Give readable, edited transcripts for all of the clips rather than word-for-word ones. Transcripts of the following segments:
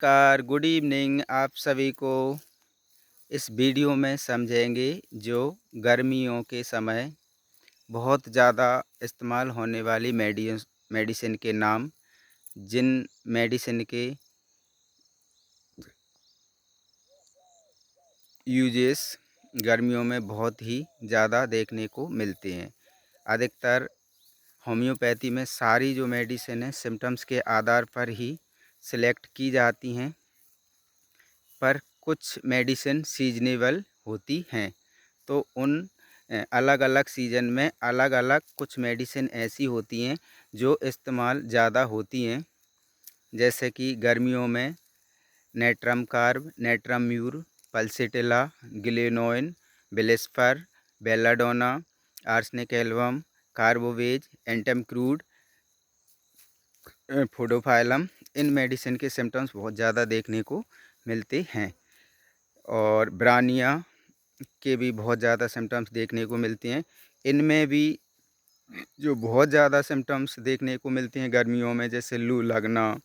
नमस्कार, good evening आप सभी को। इस वीडियो में समझेंगे जो गर्मियों के समय बहुत ज़्यादा इस्तेमाल होने वाली मेडिसिन के नाम, जिन मेडिसिन के यूजेस गर्मियों में बहुत ही ज़्यादा देखने को मिलते हैं। अधिकतर होम्योपैथी में सारी जो मेडिसिन है सिम्टम्स के आधार पर ही सिलेक्ट की जाती हैं, पर कुछ मेडिसिन सीजनेबल होती हैं। तो उन अलग अलग सीज़न में अलग अलग कुछ मेडिसिन ऐसी होती हैं जो इस्तेमाल ज़्यादा होती हैं, जैसे कि गर्मियों में natrum carb, natrum mur, pulsatilla, glonoine, बिलिस्फर, belladonna, arsenic album, carbo veg, antim crud, podophyllum. इन मेडिसिन के सिम्टम्स बहुत ज़्यादा देखने को मिलते हैं और ब्रानिया के भी बहुत ज़्यादा सिम्टम्स देखने को मिलते हैं। इनमें भी जो बहुत ज़्यादा सिम्टम्स देखने को मिलते हैं गर्मियों में, जैसे लू लगना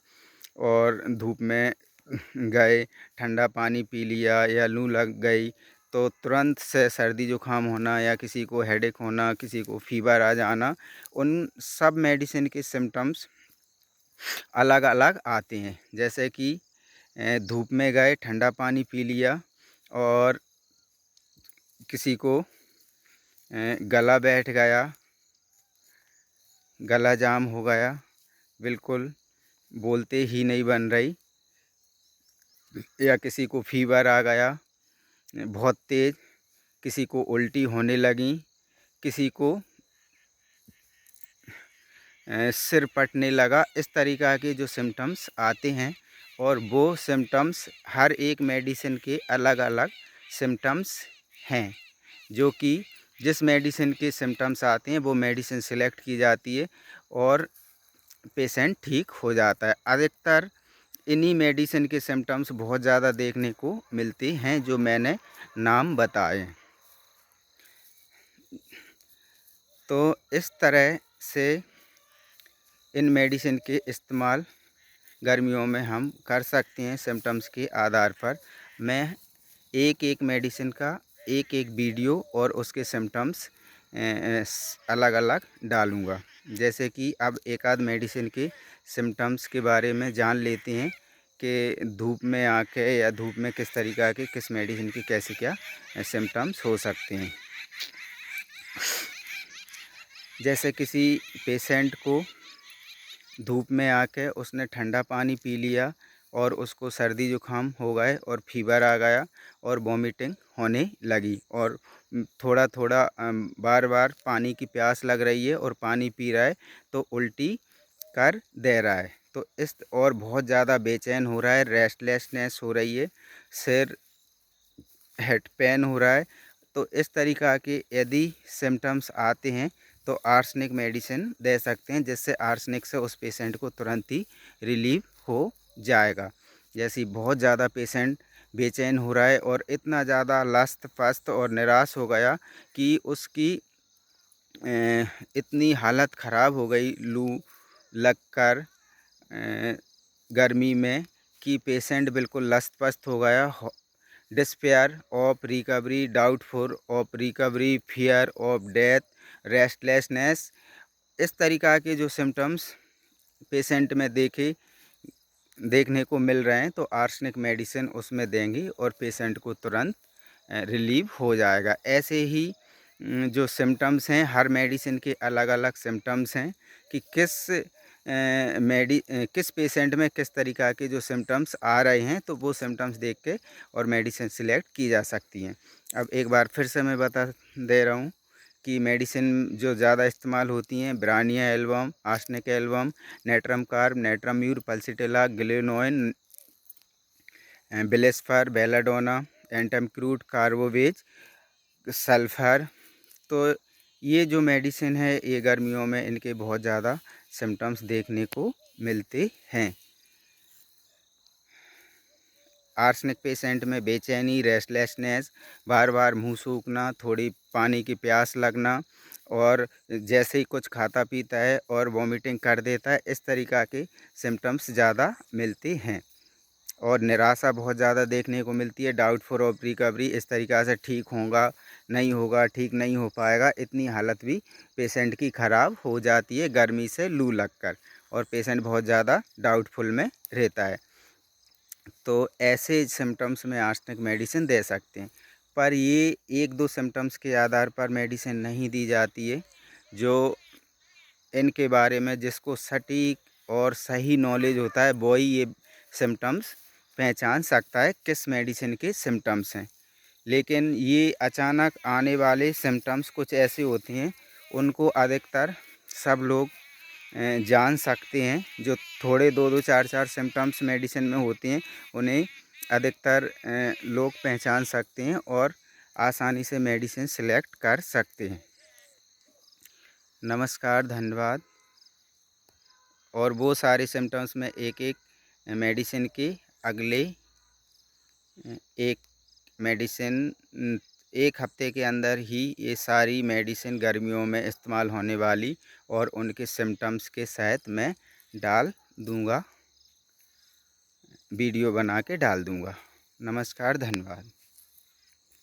और धूप में गए, ठंडा पानी पी लिया या लू लग गई तो तुरंत से सर्दी जुकाम होना या किसी को हेडेक होना, किसी को फीवर आ जाना, उन सब मेडिसिन के सिम्टम्स अलग अलग आते हैं। जैसे कि धूप में गए, ठंडा पानी पी लिया और किसी को गला बैठ गया, गला जाम हो गया, बिल्कुल बोलते ही नहीं बन रही, या किसी को फीवर आ गया बहुत तेज़, किसी को उल्टी होने लगी, किसी को सिर फटने लगा। इस तरीक़ा के जो सिम्टम्स आते हैं और वो सिम्टम्स हर एक मेडिसिन के अलग अलग सिम्टम्स हैं, जो कि जिस मेडिसिन के सिम्टम्स आते हैं वो मेडिसिन सिलेक्ट की जाती है और पेशेंट ठीक हो जाता है। अधिकतर इन्हीं मेडिसिन के सिम्टम्स बहुत ज़्यादा देखने को मिलते हैं जो मैंने नाम बताए। तो इस तरह से इन मेडिसिन के इस्तेमाल गर्मियों में हम कर सकते हैं सिम्टम्स के आधार पर। मैं एक एक मेडिसिन का एक एक वीडियो और उसके सिम्टम्स अलग अलग डालूँगा। जैसे कि अब एक आध मेडिसिन के सिम्टम्स के बारे में जान लेते हैं कि धूप में आके या धूप में किस तरीक़ा के किस मेडिसिन के कैसे क्या सिम्टम्स हो सकते हैं। जैसे किसी पेशेंट को धूप में आके उसने ठंडा पानी पी लिया और उसको सर्दी जुकाम हो गए और फीवर आ गया और वॉमिटिंग होने लगी और थोड़ा थोड़ा बार बार पानी की प्यास लग रही है और पानी पी रहा है तो उल्टी कर दे रहा है, तो इस और बहुत ज़्यादा बेचैन हो रहा है, रेस्टलेसनेस हो रही है, सिर हेड पेन हो रहा है। तो इस तरीक़ा के यदि सिम्टम्स आते हैं तो आर्सेनिक मेडिसिन दे सकते हैं, जिससे आर्सेनिक से उस पेशेंट को तुरंत ही रिलीव हो जाएगा। जैसे बहुत ज़्यादा पेशेंट बेचैन हो रहा है और इतना ज़्यादा लस्त पस्त और निराश हो गया कि उसकी इतनी हालत ख़राब हो गई लू लगकर गर्मी में कि पेशेंट बिल्कुल लस्त पस्त हो गया। Despair of recovery, doubtful of recovery, fear of death, restlessness, इस तरीक़ा के जो सिम्टम्स पेशेंट में देखने को मिल रहे हैं तो आर्सेनिक मेडिसिन उसमें देंगी और पेशेंट को तुरंत रिलीव हो जाएगा। ऐसे ही जो सिम्टम्स हैं हर मेडिसिन के अलग अलग सिम्टम्स हैं कि किस पेशेंट में किस तरीक़ा के जो सिम्टम्स आ रहे हैं, तो वो सिम्टम्स देख के और मेडिसिन सिलेक्ट की जा सकती हैं। अब एक बार फिर से मैं बता दे रहा हूँ कि मेडिसिन जो ज़्यादा इस्तेमाल होती हैं bryonia album, arsenic album, natrum carb, natrum mur, pulsatilla, glonoine, बिलिस्फर, belladonna, antim crud, carbo veg, sulphur. तो ये जो मेडिसिन है ये गर्मियों में इनके बहुत ज़्यादा सिम्टम्स देखने को मिलते हैं। आर्सेनिक पेशेंट में बेचैनी, रेस्टलेसनेस, बार बार मुंह सूखना, थोड़ी पानी की प्यास लगना और जैसे ही कुछ खाता पीता है और वॉमिटिंग कर देता है, इस तरीक़ा के सिम्टम्स ज़्यादा मिलते हैं। और निराशा बहुत ज़्यादा देखने को मिलती है। डाउट फॉर ऑफ रिकवरी, इस तरीक़ा से ठीक होगा नहीं होगा, ठीक नहीं हो पाएगा, इतनी हालत भी पेशेंट की ख़राब हो जाती है गर्मी से लू लगकर, और पेशेंट बहुत ज़्यादा डाउटफुल में रहता है। तो ऐसे सिम्टम्स में आर्सेनिक मेडिसिन दे सकते हैं, पर ये 1-2 सिम्टम्स के आधार पर मेडिसिन नहीं दी जाती है। जो इनके बारे में जिसको सटीक और सही नॉलेज होता है वो ही ये सिम्टम्स पहचान सकता है किस मेडिसिन के सिम्टम्स हैं। लेकिन ये अचानक आने वाले सिम्टम्स कुछ ऐसे होते हैं, उनको अधिकतर सब लोग जान सकते हैं। जो थोड़े 2-2 4-4 सिम्टम्स मेडिसिन में होते हैं, उन्हें अधिकतर लोग पहचान सकते हैं और आसानी से मेडिसिन सेलेक्ट कर सकते हैं। नमस्कार, धन्यवाद। और वो सारे सिम्टम्स में एक-एक मेडिसिन के अगले एक मेडिसिन 1 हफ़्ते के अंदर ही ये सारी मेडिसिन गर्मियों में इस्तेमाल होने वाली और उनके सिम्टम्स के सहित मैं डाल दूँगा, वीडियो बना के डाल दूँगा। नमस्कार, धन्यवाद।